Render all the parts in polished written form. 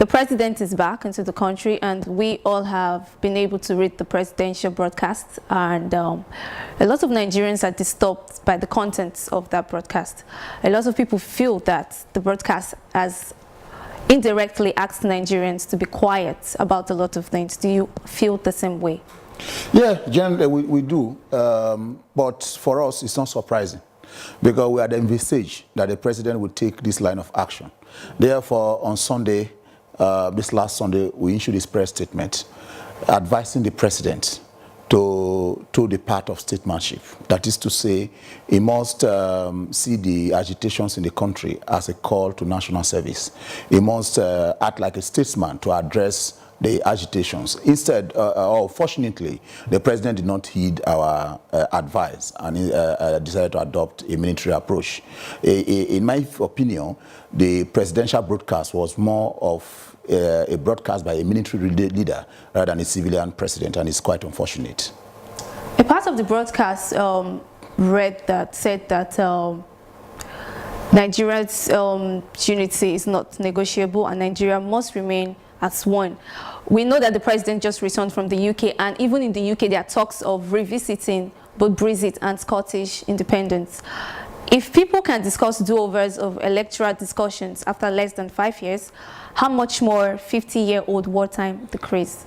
The president is back into the country, and we all have been able to read the presidential broadcast, and a lot of Nigerians are disturbed by the contents of that broadcast. A lot of people feel that the broadcast has indirectly asked Nigerians to be quiet about a lot of things. Do you feel the same way? Yeah, generally we do, but for us it's not surprising, because we had envisaged that the president would take this line of action. Therefore, on Sunday, this last Sunday, we issued this press statement advising the president to depart of statesmanship. That is to say, he must see the agitations in the country as a call to national service. He must act like a statesman to address the agitations. Instead, fortunately, the president did not heed our advice and decided to adopt a military approach. In my opinion, the presidential broadcast was more of a broadcast by a military leader rather than a civilian president, and it's quite unfortunate. A part of the broadcast said that Nigeria's unity is not negotiable and Nigeria must remain as one. We know that the president just returned from the UK, and even in the UK there are talks of revisiting both Brexit and Scottish independence. If people can discuss do-overs of electoral discussions after less than 5 years, how much more 50-year-old wartime decrease?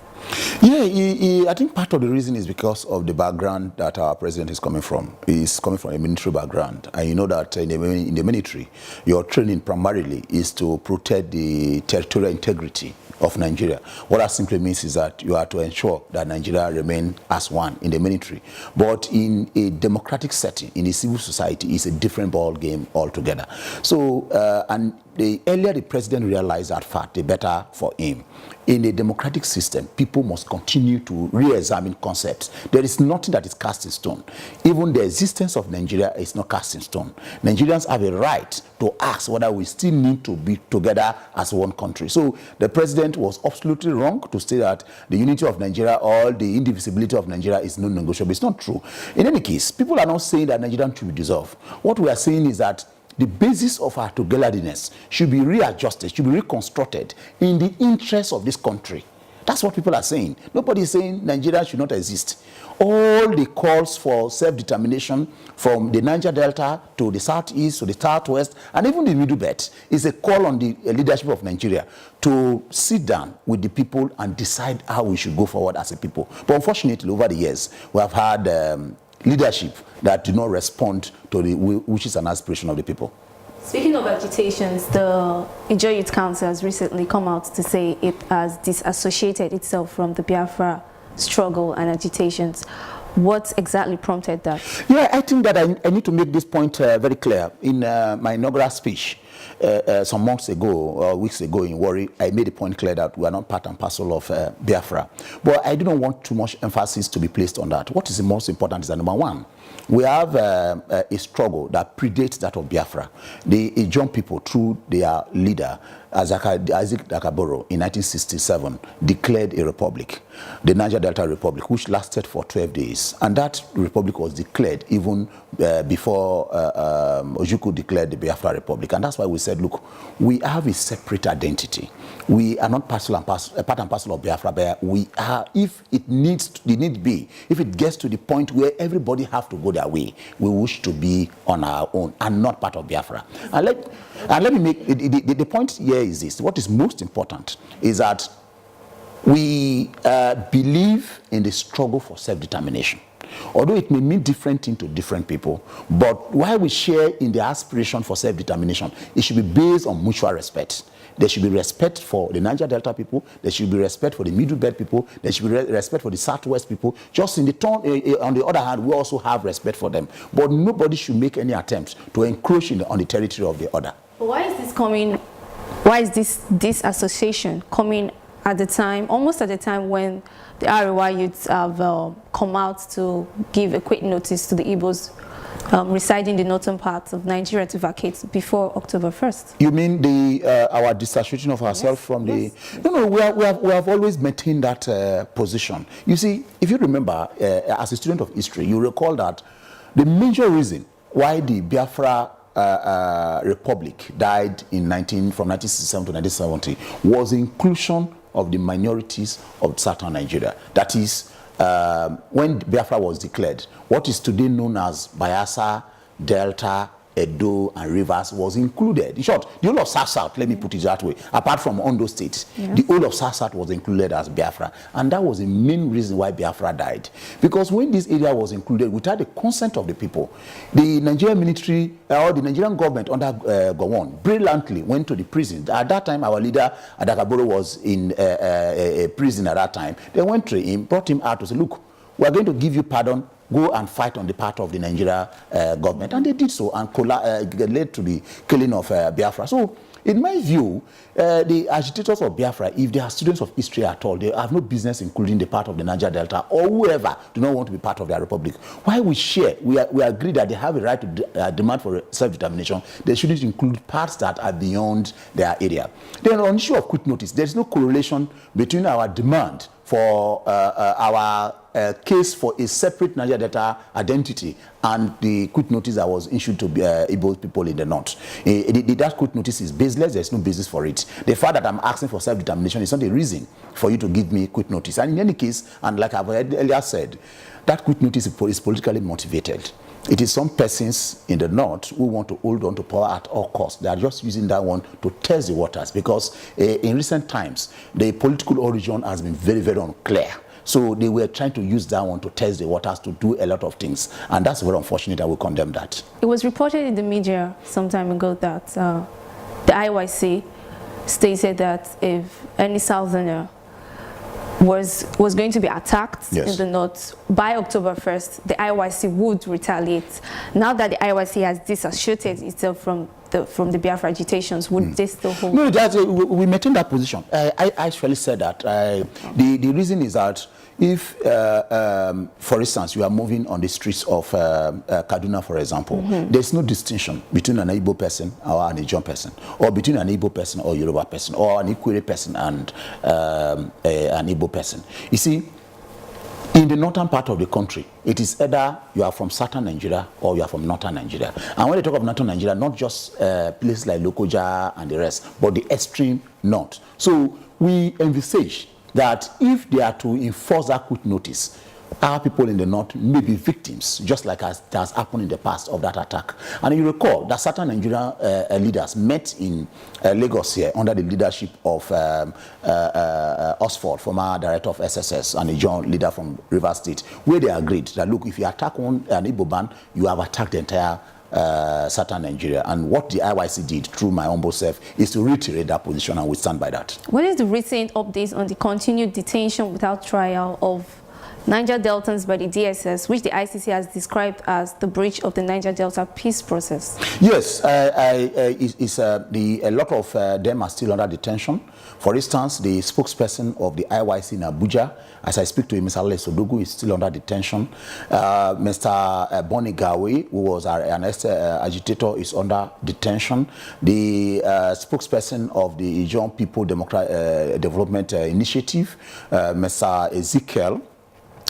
Yeah, I think part of the reason is because of the background that our president is coming from. He's coming from a military background, and you know that in the military, your training primarily is to protect the territorial integrity of Nigeria. What that simply means is that you are to ensure that Nigeria remain as one in the military. But in a democratic setting, in a civil society, it's a different ball game altogether. So, and the earlier the president realized that fact, the better for him. In a democratic system, people must continue to re-examine concepts. There is nothing that is cast in stone. Even the existence of Nigeria is not cast in stone. Nigerians have a right to ask whether we still need to be together as one country. So the president was absolutely wrong to say that the unity of Nigeria or the indivisibility of Nigeria is non-negotiable. It's not true. In any case, people are not saying that Nigeria should be dissolved. What we are saying is that the basis of our togetherness should be readjusted, should be reconstructed in the interest of this country. That's what people are saying. Nobody is saying Nigeria should not exist. All the calls for self-determination from the Niger Delta to the southeast to the southwest and even the middle belt is a call on the leadership of Nigeria to sit down with the people and decide how we should go forward as a people. But unfortunately, over the years, we have had leadership that do not respond to the wishes and aspirations of the people. Speaking of agitations, the Niger Youth Council has recently come out to say it has disassociated itself from the Biafra struggle and agitations. What exactly prompted that? Yeah, I think that I need to make this point very clear. In my inaugural speech some months ago, or weeks ago in Warri, I made a point clear that we are not part and parcel of Biafra. But I do not want too much emphasis to be placed on that. What is the most important is that, number one, we have a struggle that predates that of Biafra. The Ijaw people, through their leader, Isaac Dakaboro, in 1967, declared a republic, the Niger Delta Republic, which lasted for 12 days. And that republic was declared even before Ojukwu declared the Biafra Republic. And that's why we said, look, we have a separate identity. We are not part and parcel of Biafra, but we are, if it gets to the point where everybody have to go their way, we wish to be on our own and not part of Biafra. And let me make, the point here is this. What is most important is that we believe in the struggle for self-determination. Although it may mean different things to different people, but while we share in the aspiration for self-determination, it should be based on mutual respect. There should be respect for the Niger Delta people. There should be respect for the Middle Belt people. There should be respect for the Southwest people. Just in the on the other hand, we also have respect for them. But nobody should make any attempts to encroach on the territory of the other. Why is this coming? Why is this association coming at the time, almost at the time when the Arewa youths have come out to give a quick notice to the Igbos residing in the northern parts of Nigeria to vacate before October 1st. You mean our disassociation of ourselves from the... Yes. No, we have always maintained that position. You see, if you remember, as a student of history, you recall that the major reason why the Biafra republic died from 1967 to 1970 was the inclusion of the minorities of southern Nigeria. That is, when Biafra was declared, what is today known as Bayelsa, Delta, Edo, and Rivers was included. In short, the whole of South, let me put it that way, apart from Ondo State, the whole of South was included as Biafra. And that was the main reason why Biafra died. Because when this area was included, without the consent of the people, the Nigerian military, or the Nigerian government under Gowon, brilliantly went to the prison. At that time, our leader, Adakaboro, was in a prison at that time. They went to him, brought him out to say, look, we are going to give you pardon. Go and fight on the part of the Nigeria government. And they did so and led to the killing of Biafra. So, in my view, the agitators of Biafra, if they are students of history at all, they have no business including the part of the Niger Delta or whoever do not want to be part of their republic. While we share, we agree that they have a right to demand for self-determination, they shouldn't include parts that are beyond their area. Then on the issue of quick notice, there is no correlation between our demand for our case for a separate Niger Delta identity and the quick notice that was issued to Igbo people in the north. That quick notice is baseless. There's no basis for it. The fact that I'm asking for self-determination is not a reason for you to give me quick notice. And in any case, and like I've earlier said, that quick notice is politically motivated. It is some persons in the north who want to hold on to power at all costs. They are just using that one to test the waters because in recent times, the political origin has been very, very unclear. So they were trying to use that one to test the waters to do a lot of things. And that's very unfortunate. I will condemn that. It was reported in the media some time ago that the IYC stated that if any Southerner was going to be attacked in the north by October 1st, the IYC would retaliate. Now that the IYC has disassociated itself from the Biafra agitations, would they still hold? No, we maintain that position. I actually said that. The reason is that if, for instance, you are moving on the streets of Kaduna, for example, there's no distinction between an Igbo person or an Ijaw person, or between an Igbo person or Yoruba person, or an Ikwere person and an Igbo person. You see, in the northern part of the country, it is either you are from southern Nigeria or you are from northern Nigeria. And when they talk of northern Nigeria, not just places like Lokoja and the rest, but the extreme north. So we envisage that if they are to enforce that quick notice, our people in the north may be victims, just like as has happened in the past of that attack. And you recall that certain Nigerian leaders met in Lagos here under the leadership of Osford, former director of SSS, and a young leader from Rivers State, where they agreed that, look, if you attack an Igbo band, you have attacked the entire southern Nigeria. And what the IYC did, through my humble self, is to reiterate that position, and we stand by that. What is the recent updates on the continued detention without trial of Niger Deltans by the DSS, which the ICC has described as the breach of the Niger Delta peace process? Yes, a lot of them are still under detention. For instance, the spokesperson of the IYC in Abuja, as I speak to him, Mr. Ale Sodogu, is still under detention. Mr. Bonnie Gawe, who was an agitator, is under detention. The spokesperson of the Ijaw People Development Initiative, Mr. Ezekiel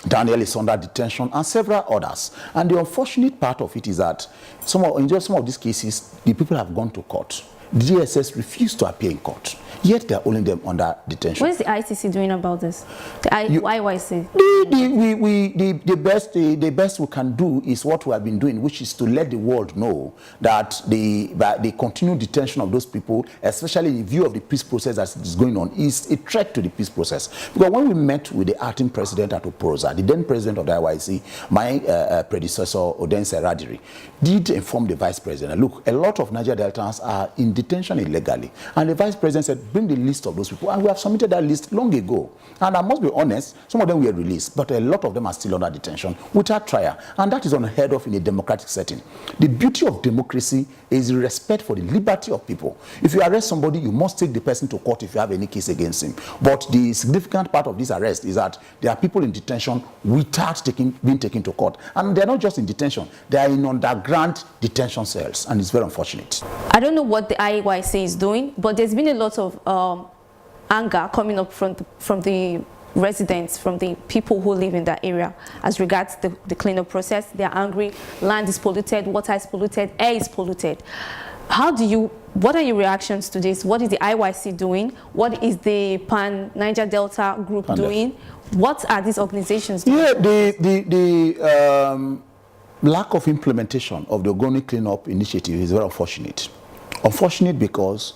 Daniel, is under detention, and several others. And the unfortunate part of it is that in some of these cases, the people have gone to court. The DSS refused to appear in court, yet they are holding them under detention. What is the ICC doing about this? The IYC? The best we can do is what we have been doing, which is to let the world know that the continued detention of those people, especially in view of the peace process that is going on, is a threat to the peace process. Because when we met with the acting president at Oporoza, the then president of the IYC, my predecessor, Odense Radiri, did inform the vice president, look, a lot of Niger Deltans are in detention illegally. And the vice president said, bring the list of those people. And we have submitted that list long ago. And I must be honest, some of them were released, but a lot of them are still under detention without trial. And that is unheard of in a democratic setting. The beauty of democracy is the respect for the liberty of people. If you arrest somebody, you must take the person to court if you have any case against him. But the significant part of this arrest is that there are people in detention without being taken to court. And they're not just in detention, they are in underground detention cells. And it's very unfortunate. I don't know what the IYC is doing, but there's been a lot of anger coming up from the residents, from the people who live in that area as regards the cleanup process. They are angry. Land is polluted, water is polluted, air is polluted. What are your reactions to this? What is the IYC doing? What is the Niger Delta group doing? What are these organizations doing? Yeah, the lack of implementation of the Ogoni cleanup initiative is very unfortunate. Unfortunate because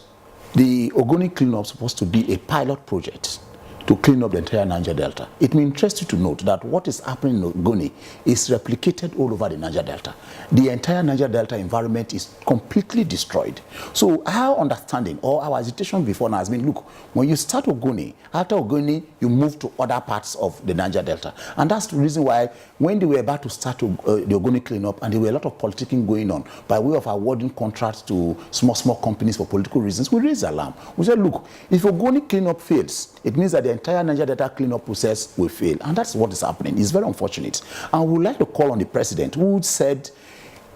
the Ogoni cleanup is supposed to be a pilot project to clean up the entire Niger Delta. It may interest you to note that what is happening in Ogoni is replicated all over the Niger Delta. The entire Niger Delta environment is completely destroyed. So our understanding or our agitation before now has been, look, when you start Ogoni, after Ogoni, you move to other parts of the Niger Delta. And that's the reason why when they were about to start the Ogoni cleanup, and there were a lot of politicking going on by way of awarding contracts to small companies for political reasons, we raised alarm. We said, look, if Ogoni cleanup fails, it means that the entire Niger Delta cleanup process will fail. And that's what is happening. It's very unfortunate. And we would like to call on the president, who said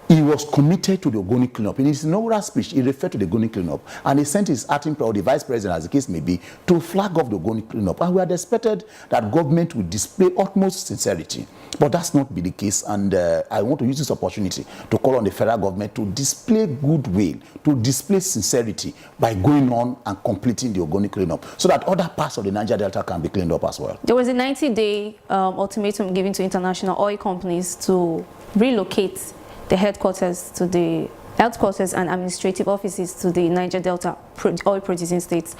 he was committed to the Ogoni cleanup. In his inaugural speech, he referred to the Ogoni cleanup, and he sent his acting or the vice president, as the case may be, to flag off the Ogoni cleanup. And we had expected that government would display utmost sincerity. But that's not be the case, and I want to use this opportunity to call on the federal government to display goodwill, to display sincerity by going on and completing the Ogoni cleanup, so that other parts of the Niger Delta can be cleaned up as well. There was a 90-day ultimatum given to international oil companies to relocate the headquarters to the headquarters and administrative offices to the Niger Delta oil producing states.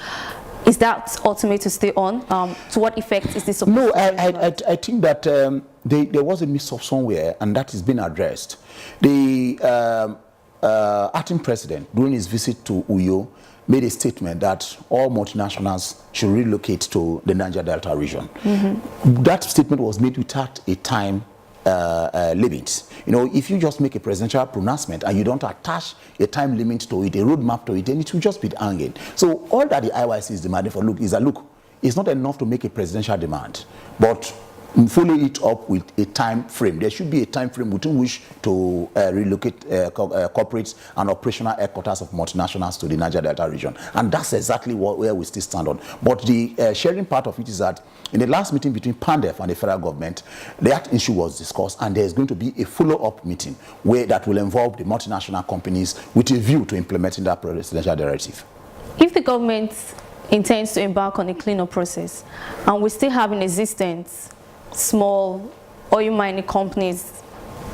Is that ultimatum still on? To what effect is this supposed No, to I think that there was a mix-up somewhere, and that has been addressed. The acting president, during his visit to Uyo, made a statement that all multinationals should relocate to the Niger Delta region. Mm-hmm. That statement was made without a time limit. You know, if you just make a presidential pronouncement and you don't attach a time limit to it, a roadmap to it, then it will just be hanging. So all that the IYC is demanding for, is that, look, it's not enough to make a presidential demand, but follow it up with a time frame. There should be a time frame within which to relocate corporates and operational headquarters of multinationals to the Niger Delta region. And that's exactly where we still stand on. But the sharing part of it is that in the last meeting between PANDEF and the federal government, that issue was discussed, and there is going to be a follow-up meeting that will involve the multinational companies with a view to implementing that presidential directive. If the government intends to embark on a cleanup process, and we still have in existence small oil mining companies,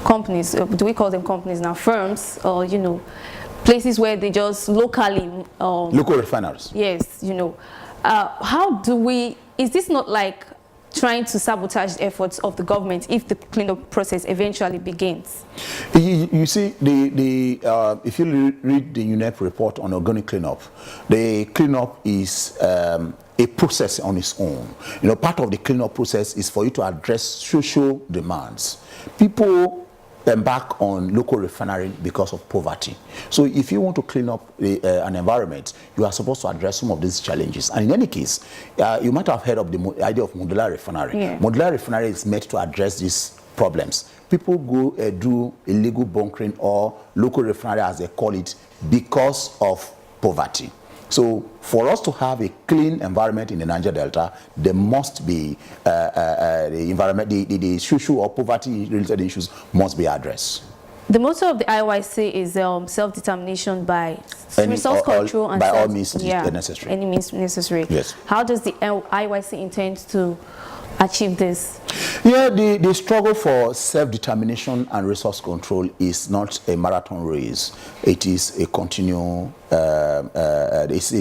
do we call them companies now, firms, or, you know, places where they just locally... local refineries. Yes, you know. Is this not like trying to sabotage the efforts of the government if the cleanup process eventually begins? You see, if you read the UNEP report on organic cleanup, the cleanup is a process on its own. You know, part of the cleanup process is for you to address social demands. People embark on local refinery because of poverty. So if you want to clean up an environment, you are supposed to address some of these challenges. And in any case, you might have heard of the idea of modular refinery. Yeah. Modular refinery is meant to address these problems. People go do illegal bunkering or local refinery, as they call it, because of poverty. So for us to have a clean environment in the Niger Delta, there must be the environment, the social or poverty-related issues must be addressed. The motto of the IYC is self-determination by resource control and by all means necessary. Any means necessary. Yes. How does the IYC intend to achieve this? Yeah, the struggle for self-determination and resource control is not a marathon race. It is a continual. It's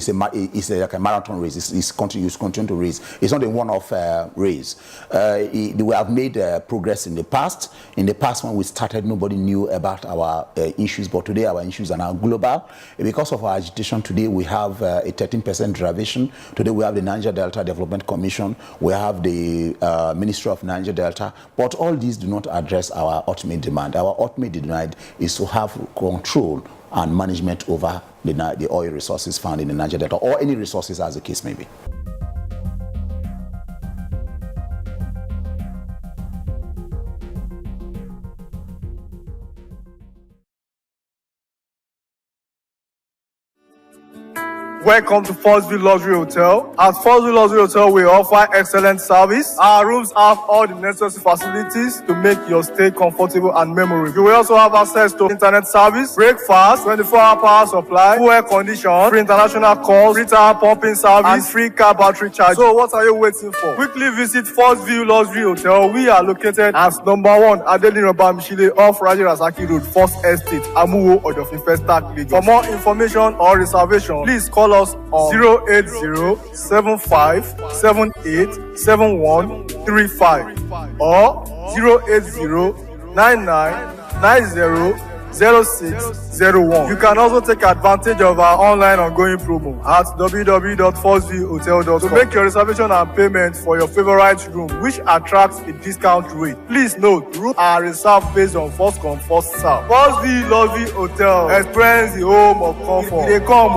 like a marathon race. It's continue to race. It's not a one-off race. We have made progress in the past. In the past, when we started, nobody knew about our issues, but today our issues are now global. Because of our agitation today, we have a 13% derivation. Today we have the Niger Delta Development Commission. We have the Ministry of Niger Delta. But all these do not address our ultimate demand. Our ultimate demand is to have control and management over the oil resources found in the Niger Delta, or any resources as the case may be. Welcome to First View Luxury Hotel. At First View Luxury Hotel, we offer excellent service. Our rooms have all the necessary facilities to make your stay comfortable and memorable. You will also have access to internet service, breakfast, 24-hour power supply, full air condition, free international calls, free tire pumping service, and free car battery charge. So what are you waiting for? Quickly visit First View Luxury Hotel. We are located at #1 Adeola off Raji Rasaki Road, First Estate, Amuwo, Odofin Festac, Lagos. For more information or reservation, please call us on 080-7578-7135 or 080-9990-0601. You can also take advantage of our online ongoing promo at www.firstviewhotel.com to make your reservation and payment for your favorite room, which attracts a discount rate. Please note, rooms are reserved based on first come, first serve. First View Luxury Hotel. Experience the home of comfort. They come.